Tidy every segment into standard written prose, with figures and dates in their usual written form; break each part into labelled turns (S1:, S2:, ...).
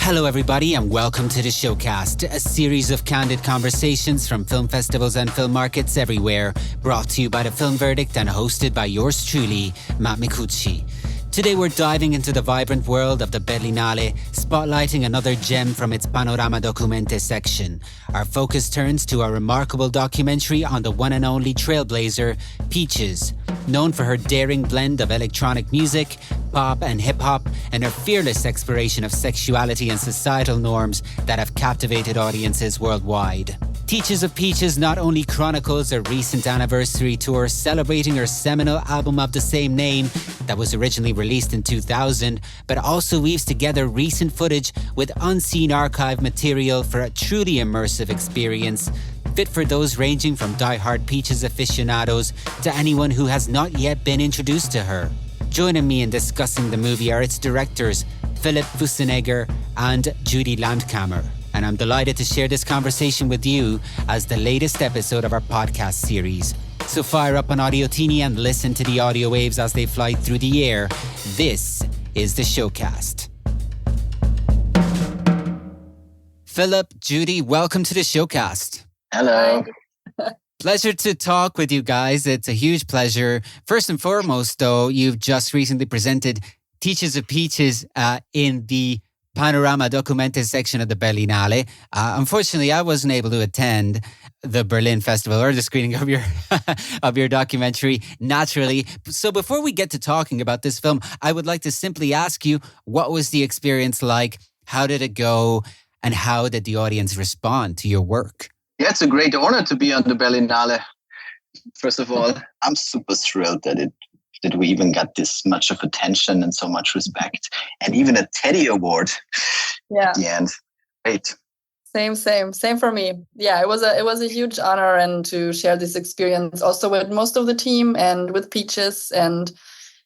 S1: Hello everybody and welcome to the Showcast, a series of candid conversations from film festivals and film markets everywhere, brought to you by The Film Verdict and hosted by yours truly, Matt Micucci. Today we're diving into the vibrant world of the Berlinale, spotlighting another gem from its Panorama Dokumente section. Our focus turns to a remarkable documentary on the one and only trailblazer, Peaches. Known for her daring blend of electronic music, pop and hip-hop, and her fearless exploration of sexuality and societal norms that have captivated audiences worldwide. Teaches of Peaches not only chronicles a recent anniversary tour celebrating her seminal album of the same name that was originally released in 2000, but also weaves together recent footage with unseen archive material for a truly immersive experience, fit for those ranging from diehard Peaches aficionados to anyone who has not yet been introduced to her. Joining me in discussing the movie are its directors, Philipp Fussenegger and Judy Landkammer. And I'm delighted to share this conversation with you as the latest episode of our podcast series. So fire up an Audiotini and listen to the audio waves as they fly through the air. This is the Showcast. Philipp, Judy, welcome to the Showcast.
S2: Hello.
S1: Pleasure to talk with you guys. It's a huge pleasure. First and foremost, though, you've just recently presented Teaches of Peaches in the Panorama Dokumente section of the Berlinale. Unfortunately, I wasn't able to attend the Berlin Festival or the screening of your of your documentary, naturally. So before we get to talking about this film, I would like to simply ask you, what was the experience like? How did it go? And how did the audience respond to your work?
S2: Yeah, it's a great honor to be on the Berlinale. First of all, I'm super thrilled that we even got this much of attention and so much respect, and even a Teddy Award at the end. Great.
S3: Same for me. Yeah, it was a huge honor, and to share this experience also with most of the team and with Peaches, and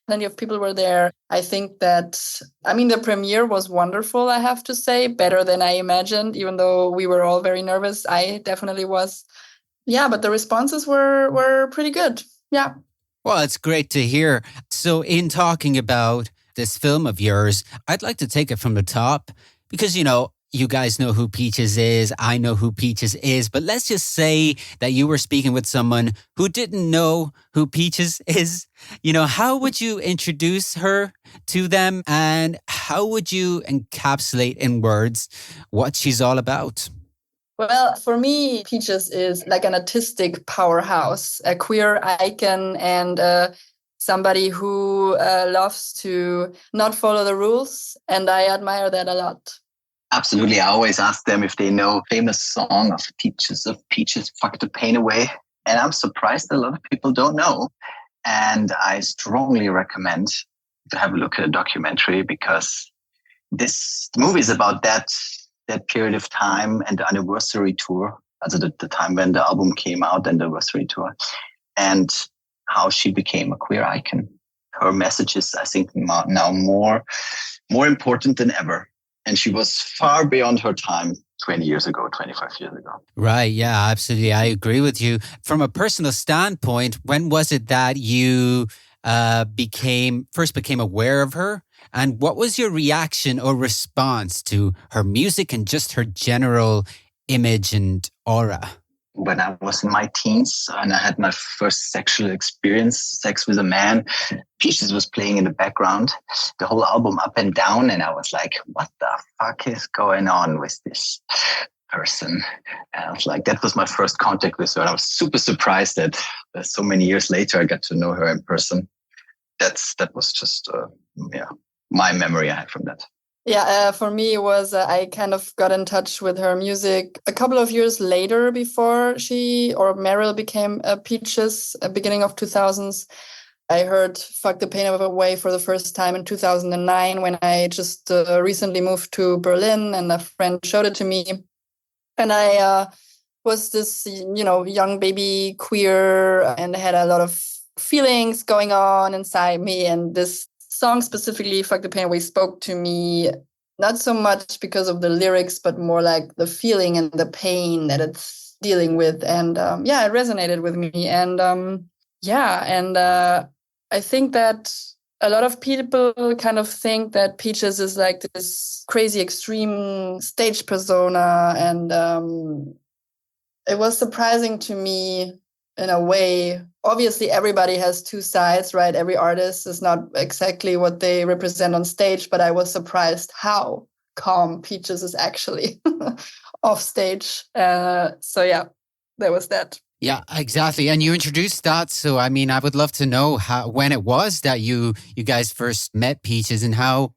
S3: plenty of people were there. I think that, the premiere was wonderful, I have to say, better than I imagined, even though we were all very nervous. I definitely was. Yeah, but the responses were pretty good. Yeah.
S1: Well, it's great to hear. So in talking about this film of yours, I'd like to take it from the top because, you guys know who Peaches is. I know who Peaches is. But let's just say that you were speaking with someone who didn't know who Peaches is. How would you introduce her to them? And how would you encapsulate in words what she's all about?
S3: Well, for me, Peaches is like an artistic powerhouse, a queer icon, and somebody who loves to not follow the rules. And I admire that a lot.
S2: Absolutely. I always ask them if they know a famous song of Teaches of Peaches, Fuck the Pain Away. And I'm surprised a lot of people don't know. And I strongly recommend to have a look at a documentary, because this movie is about that period of time and the anniversary tour, also the time when the album came out and the anniversary tour, and how she became a queer icon. Her message is, I think, now more important than ever. And she was far beyond her time 20 years ago, 25 years ago.
S1: Right. Yeah, absolutely. I agree with you. From a personal standpoint, when was it that you first became aware of her? And what was your reaction or response to her music and just her general image and aura?
S2: When I was in my teens and I had my first sexual experience, sex with a man, Peaches was playing in the background, the whole album up and down. And I was like, what the fuck is going on with this person? And I was like, that was my first contact with her. And I was super surprised that so many years later, I got to know her in person. That was just, my memory I had from that.
S3: Yeah, for me, it was, I kind of got in touch with her music a couple of years later, before Meryl became Peaches, beginning of 2000s. I heard Fuck the Pain Away for the first time in 2009 when I just recently moved to Berlin, and a friend showed it to me. And I was this, young baby queer, and had a lot of feelings going on inside me. And this song specifically, Fuck the Pain Away, spoke to me, not so much because of the lyrics, but more like the feeling and the pain that it's dealing with. And it resonated with me. And I think that a lot of people kind of think that Peaches is like this crazy extreme stage persona. And it was surprising to me in a way. Obviously, everybody has two sides, right? Every artist is not exactly what they represent on stage, but I was surprised how calm Peaches is actually off stage. So yeah, there was that.
S1: Yeah, exactly. And you introduced that. So, I mean, I would love to know when it was that you guys first met Peaches and how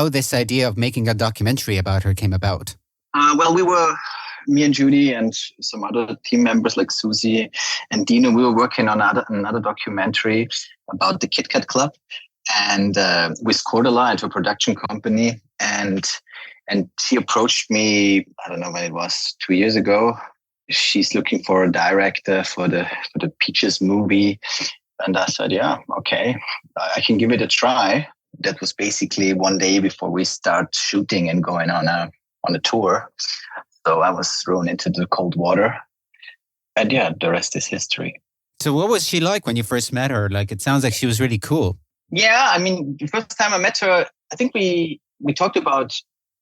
S1: this idea of making a documentary about her came about.
S2: Well, me and Judy and some other team members like Susie and Dino, we were working on another documentary about the Kit Kat Club, and with Cordula into a production company. And she approached me, I don't know when it was, 2 years ago. She's looking for a director for the Peaches movie. And I said, yeah, okay, I can give it a try. That was basically one day before we start shooting and going on a tour. So I was thrown into the cold water. And yeah, the rest is history.
S1: So what was she like when you first met her? Like, it sounds like she was really cool.
S2: Yeah, I mean, the first time I met her, I think we talked about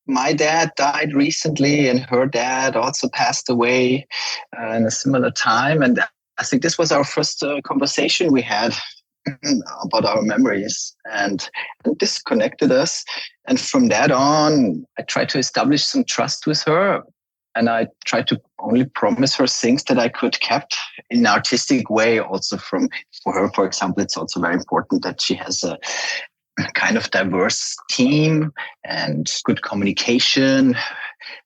S2: my dad died recently and her dad also passed away in a similar time. And I think this was our first conversation we had about our memories, and this connected us. And from that on, I tried to establish some trust with her. And I tried to only promise her things that I could kept in an artistic way. Also for her, for example, it's also very important that she has a kind of diverse team and good communication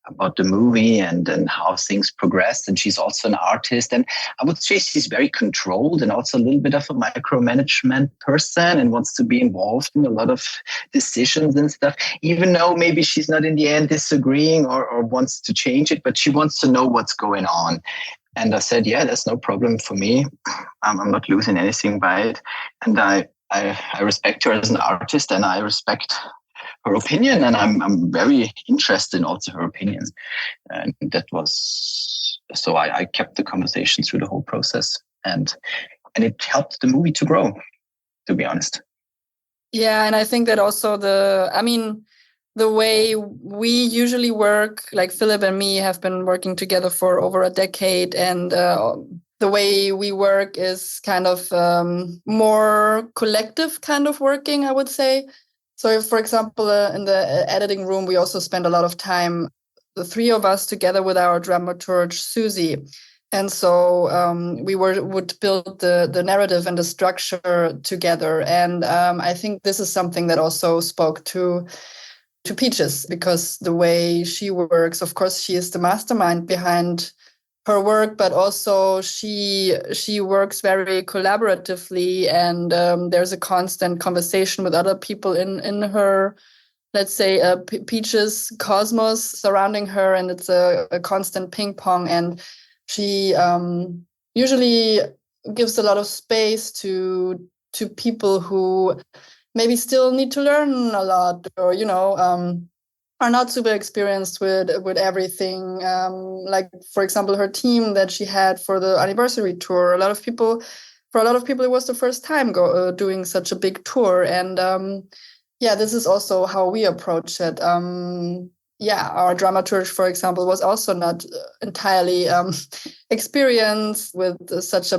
S2: about the movie and how things progress. And she's also an artist. And I would say she's very controlled and also a little bit of a micromanagement person and wants to be involved in a lot of decisions and stuff, even though maybe she's not in the end disagreeing or wants to change it, but she wants to know what's going on. And I said, yeah, that's no problem for me. I'm not losing anything by it. And I respect her as an artist, and I respect her opinion, and I'm very interested in also her opinions. And that was, so I kept the conversation through the whole process, and it helped the movie to grow, to be honest.
S3: Yeah, and I think that also the way we usually work, like Philipp and me have been working together for over a decade, and the way we work is kind of more collective kind of working, I would say. So if, for example, in the editing room, we also spend a lot of time, the three of us together with our dramaturge, Susie. And so we would build the narrative and the structure together. And I think this is something that also spoke to Peaches, because the way she works, of course, she is the mastermind behind her work, but also she works very collaboratively, and there's a constant conversation with other people in her, let's say, Peaches cosmos surrounding her, and it's a constant ping pong. And she usually gives a lot of space to people who maybe still need to learn a lot, or are not super experienced with everything. Like, for example, her team that she had for the anniversary tour. For a lot of people, it was the first time doing such a big tour. And this is also how we approach it. Our dramaturge, for example, was also not entirely experienced with such a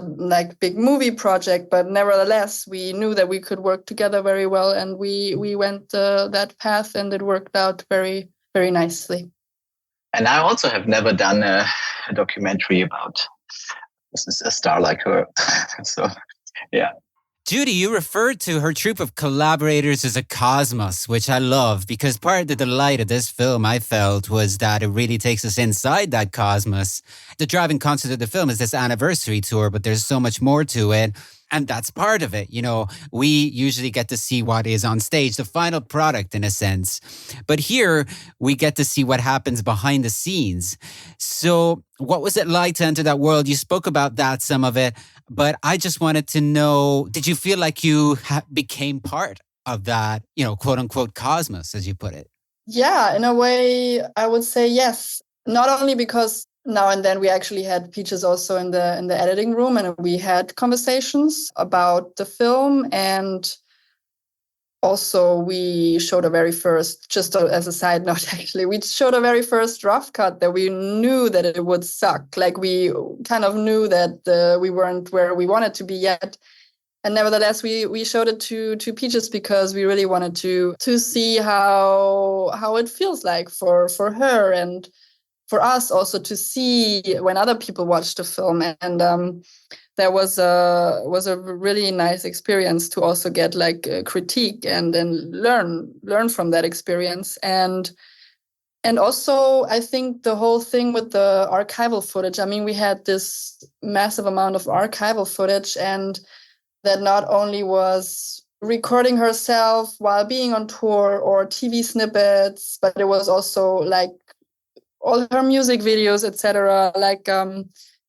S3: big movie project, but nevertheless, we knew that we could work together very well, and we went that path, and it worked out very, very nicely.
S2: And I also have never done a documentary about a star like her. So, yeah.
S1: Judy, you referred to her troupe of collaborators as a cosmos, which I love, because part of the delight of this film, I felt, was that it really takes us inside that cosmos. The driving concept of the film is this anniversary tour, but there's so much more to it. And that's part of it. We usually get to see what is on stage, the final product in a sense. But here we get to see what happens behind the scenes. So what was it like to enter that world? You spoke about that, some of it, but I just wanted to know, did you feel like you became part of that, quote unquote cosmos, as you put it?
S3: Yeah, in a way, I would say yes. Not only because now and then we actually had Peaches also in the editing room, and we had conversations about the film, and also, we showed a very first, just as a side note, actually, we showed a very first rough cut that we knew that it would suck. Like we kind of knew that we weren't where we wanted to be yet. And nevertheless, we showed it to Peaches because we really wanted to see how it feels like for her and for us also to see when other people watch the film. And that was a really nice experience to also get like a critique and then learn from that experience. And also, I think the whole thing with the archival footage, I mean, we had this massive amount of archival footage, and that not only was recording herself while being on tour or TV snippets, but it was also like all her music videos, etc. Like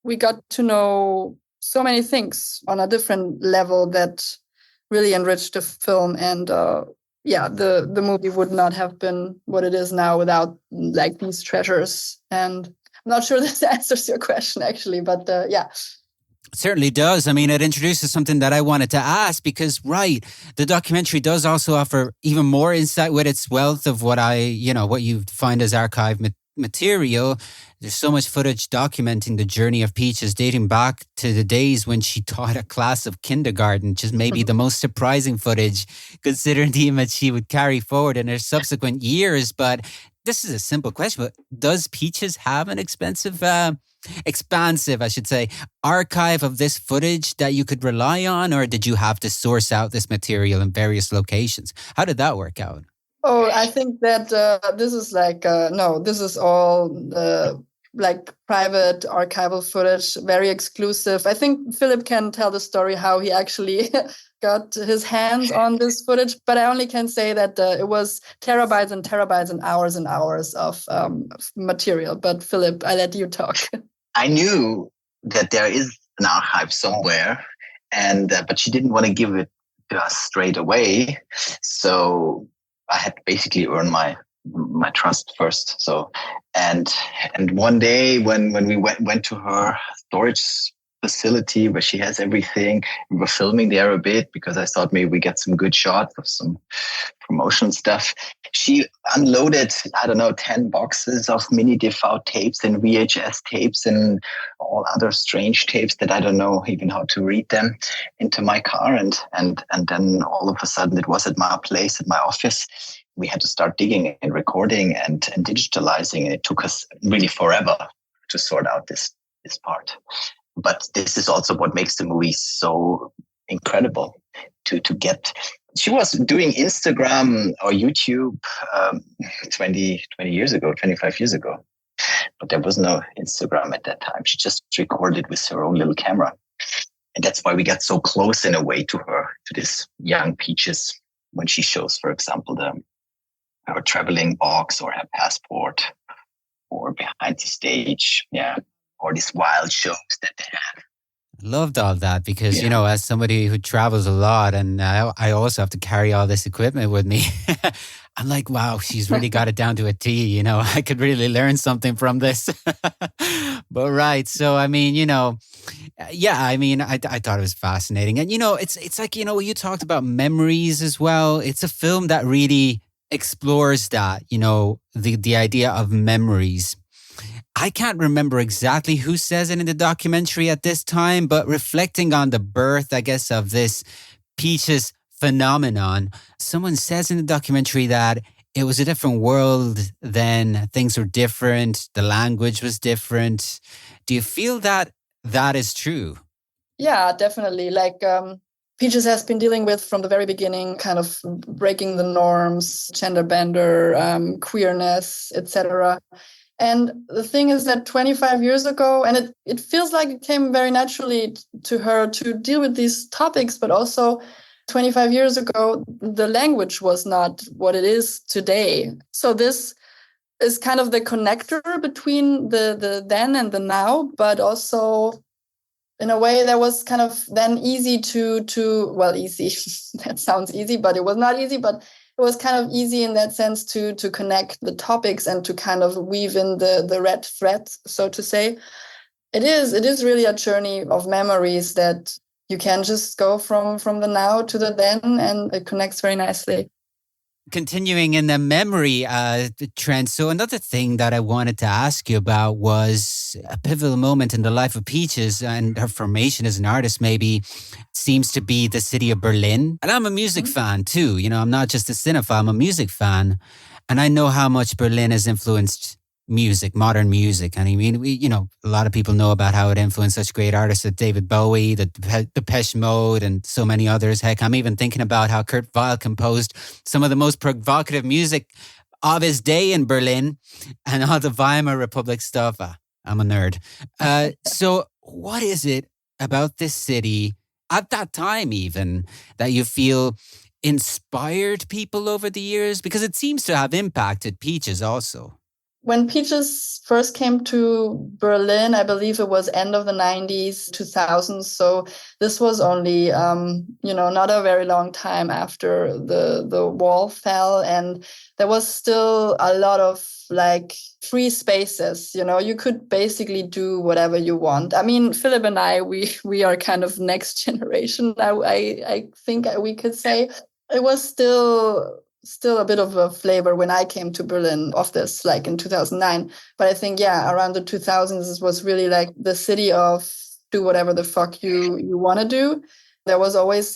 S3: we got to know so many things on a different level that really enriched the film. And the movie would not have been what it is now without like these treasures. And I'm not sure this answers your question actually, but yeah.
S1: It certainly does. I mean, it introduces something that I wanted to ask because, right, the documentary does also offer even more insight with its wealth of what you find as archive material. There's so much footage documenting the journey of Peaches dating back to the days when she taught a class of kindergarten, which is maybe the most surprising footage considering the image she would carry forward in her subsequent years. But this is a simple question, but does Peaches have an expansive, I should say, archive of this footage that you could rely on, or did you have to source out this material in various locations? How did that work out?
S3: Oh, I think that this is like, this is all like private archival footage, very exclusive. I think Philipp can tell the story how he actually got his hands on this footage, but I only can say that it was terabytes and terabytes and hours of material. But Philipp, I let you talk.
S2: I knew that there is an archive somewhere, and but she didn't want to give it to us straight away. So I had to basically earn my trust first. So and one day when we went to her storage facility where she has everything, we were filming there a bit because I thought maybe we get some good shots of some promotion stuff. She unloaded, 10 boxes of mini DV tapes and VHS tapes and all other strange tapes that I don't know even how to read them into my car. And then all of a sudden it was at my place, at my office. We had to start digging and recording and digitalizing. And it took us really forever to sort out this part. But this is also what makes the movie so incredible to get. She was doing Instagram or YouTube 20 years ago, 25 years ago. But there was no Instagram at that time. She just recorded with her own little camera. And that's why we got so close in a way to her, to this young Peaches, when she shows, for example, her traveling box or her passport or behind the stage. Yeah. Or these wild shows that they have.
S1: I loved all that because, as somebody who travels a lot and I also have to carry all this equipment with me, I'm like, wow, she's really got it down to a T. I could really learn something from this. But right. So, I mean, I thought it was fascinating. And, it's like, you talked about memories as well. It's a film that really explores that, the idea of memories. I can't remember exactly who says it in the documentary at this time, but reflecting on the birth, I guess, of this Peaches phenomenon, someone says in the documentary that it was a different world then, things were different, the language was different. Do you feel that is true?
S3: Yeah, definitely. Like Peaches has been dealing with from the very beginning, kind of breaking the norms, gender bender, queerness, etc. And the thing is that 25 years ago, and it feels like it came very naturally to her to deal with these topics, but also 25 years ago, the language was not what it is today. So this is kind of the connector between the then and the now, but also in a way that was kind of then easy easy. That sounds easy, but it was not easy, but it was kind of easy in that sense to connect the topics and to kind of weave in the red thread, so to say. It is really a journey of memories that you can just go from the now to the then, and it connects very nicely.
S1: Continuing in the memory trend, so another thing that I wanted to ask you about was a pivotal moment in the life of Peaches and her formation as an artist maybe seems to be the city of Berlin. And I'm a music fan too. You know, I'm not just a cinephile, I'm a music fan. And I know how much Berlin has influenced music, modern music. And I mean, a lot of people know about how it influenced such great artists as David Bowie, the Depeche Mode, and so many others. Heck, I'm even thinking about how Kurt Weill composed some of the most provocative music of his day in Berlin and all the Weimar Republic stuff. I'm a nerd. So what is it about this city at that time even that you feel inspired people over the years? Because it seems to have impacted Peaches also.
S3: When Peaches first came to Berlin, I believe it was end of the 90s, 2000s. So this was only, not a very long time after the wall fell. And there was still a lot of free spaces. You could basically do whatever you want. I mean, Philipp and I, we are kind of next generation. I think we could say it was still a bit of a flavor when I came to Berlin of this, like in 2009. But I think, around the 2000s, it was really like the city of do whatever the fuck you want to do. There was always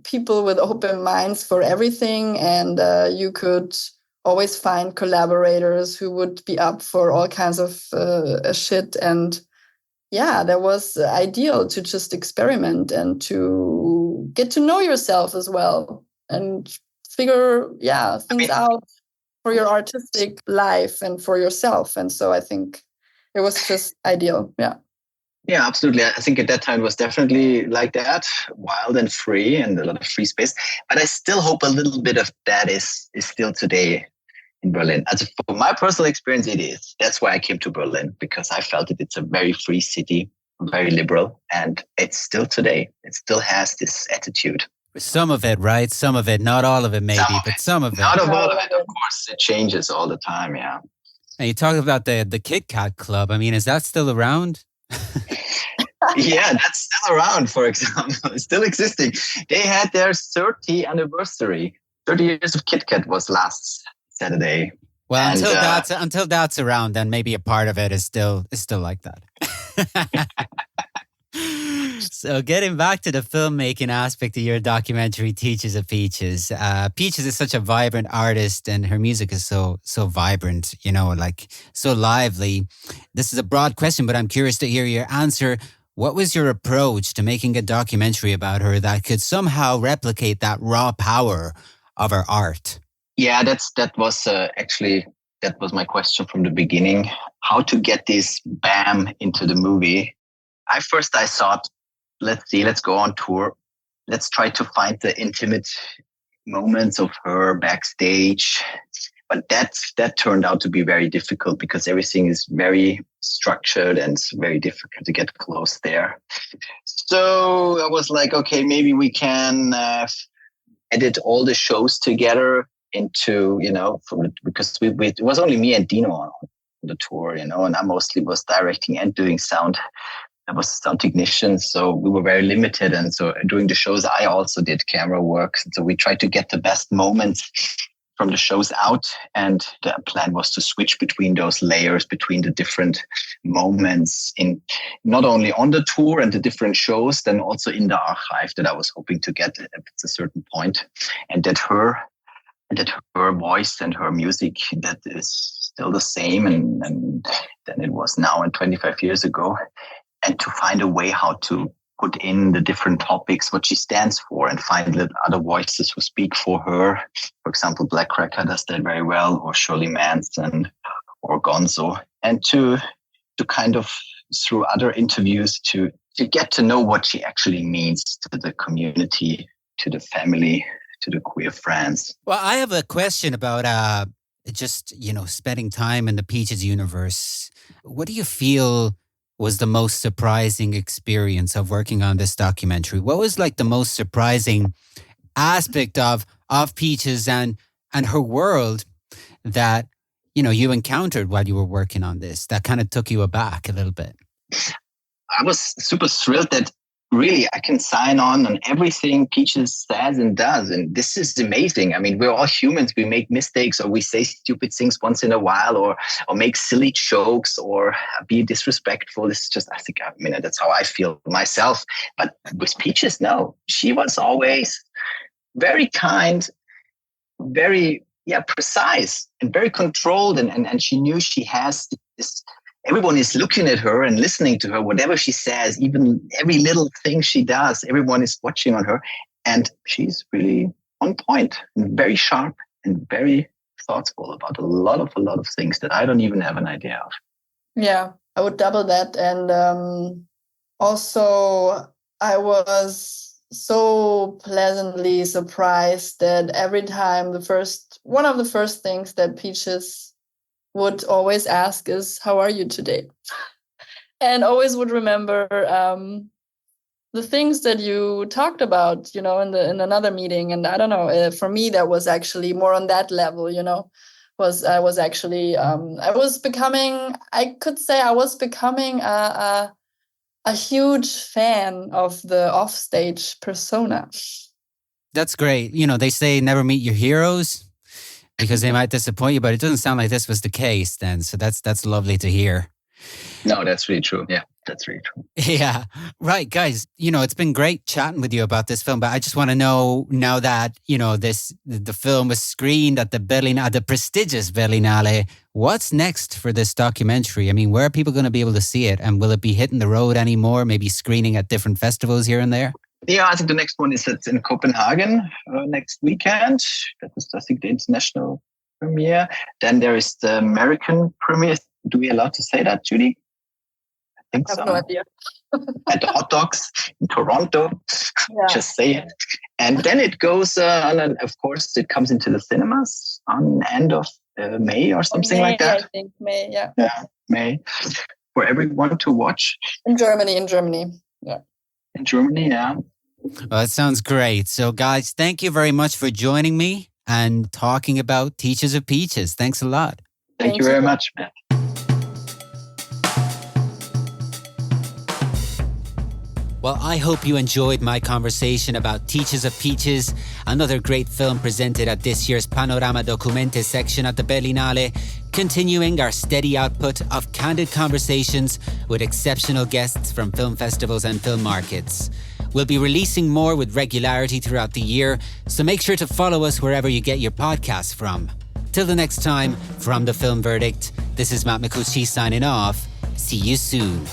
S3: people with open minds for everything. And you could always find collaborators who would be up for all kinds of shit. And that was ideal to just experiment and to get to know yourself as well. And figure things out for your artistic life and for yourself. And so I think it was just ideal.
S2: Yeah, absolutely. I think at that time it was definitely like that, wild and free and a lot of free space. But I still hope a little bit of that is still today in Berlin. As for my personal experience, it is. That's why I came to Berlin, because I felt it's a very free city, very liberal, and it's still today. It still has this attitude.
S1: Some of it, right? Some of it, not all of it, maybe, but some of it.
S2: Not all of it, of course. It changes all the time, yeah.
S1: And you talk about the Kit Kat Club. I mean, is that still around?
S2: Yeah, that's still around, for example. It's still existing. They had their 30th anniversary. 30 years of Kit Kat was last Saturday.
S1: Well, until that's around, then maybe a part of it is still like that. So getting back to the filmmaking aspect of your documentary, Teachers of Peaches. Peaches is such a vibrant artist and her music is so vibrant, so lively. This is a broad question, but I'm curious to hear your answer. What was your approach to making a documentary about her that could somehow replicate that raw power of her art?
S2: Yeah, that was my question from the beginning. How to get this BAM into the movie. I thought, let's go on tour. Let's try to find the intimate moments of her backstage. But that turned out to be very difficult because everything is very structured and it's very difficult to get close there. So I was like, okay, maybe we can edit all the shows together into, because it was only me and Dino on the tour, and I mostly was directing and doing sound. I was a sound technician, so we were very limited. And so during the shows, I also did camera work. So we tried to get the best moments from the shows out. And the plan was to switch between those layers, between the different moments in not only on the tour and the different shows, then also in the archive that I was hoping to get at a certain point. And that her voice and her music, that is still the same. And then it was now and 25 years ago. And to find a way how to put in the different topics, what she stands for, and find other voices who speak for her. For example, Black Cracker does that very well, or Shirley Manson, or Gonzo. And to kind of, through other interviews, to get to know what she actually means to the community, to the family, to the queer friends.
S1: Well, I have a question about just, spending time in the Peaches universe. What do you feel was the most surprising experience of working on this documentary? What was the most surprising aspect of Peaches and her world that, you encountered while you were working on this that kind of took you aback a little bit?
S2: I was super thrilled that really, I can sign on everything Peaches says and does. And this is amazing. I mean, we're all humans. We make mistakes, or we say stupid things once in a while, or make silly jokes, or be disrespectful. It's just, I think, I mean, that's how I feel myself. But with Peaches, no. She was always very kind, very precise, and very controlled. And she knew she has this. Everyone is looking at her and listening to her, whatever she says, even every little thing she does, everyone is watching on her. And she's really on point and very sharp and very thoughtful about a lot of things that I don't even have an idea of.
S3: Yeah, I would double that. And also, I was so pleasantly surprised that every time one of the first things that Peaches would always ask is, how are you today? And always would remember the things that you talked about, in another meeting. And I don't know, for me, that was actually more on that level, I was becoming a huge fan of the offstage persona.
S1: That's great. They say never meet your heroes, because they might disappoint you, but it doesn't sound like this was the case then. So that's lovely to hear.
S2: No, that's really true. Yeah, that's really true.
S1: Yeah. Right, guys, it's been great chatting with you about this film, but I just want to know now that, the film was screened at the prestigious Berlinale, what's next for this documentary? I mean, where are people going to be able to see it? And will it be hitting the road anymore, maybe screening at different festivals here and there?
S2: Yeah, I think the next one is in Copenhagen next weekend. That is, I think, the international premiere. Then there is the American premiere. Do we allow to say that, Judy? I think
S3: I have no idea.
S2: At the Hot Dogs in Toronto. Yeah. Just say it. And then it goes of course, it comes into the cinemas on end of May or something like that.
S3: I think May, yeah.
S2: Yeah, May. For everyone to watch.
S3: In Germany, yeah.
S2: In Germany, yeah.
S1: Well, that sounds great. So, guys, thank you very much for joining me and talking about Teachers of Peaches. Thanks a lot.
S2: Thank you very much, Matt.
S1: Well, I hope you enjoyed my conversation about Teachers of Peaches, another great film presented at this year's Panorama Dokumente section at the Berlinale, continuing our steady output of candid conversations with exceptional guests from film festivals and film markets. We'll be releasing more with regularity throughout the year, so make sure to follow us wherever you get your podcasts from. Till the next time, from The Film Verdict, this is Matt Micucci signing off. See you soon.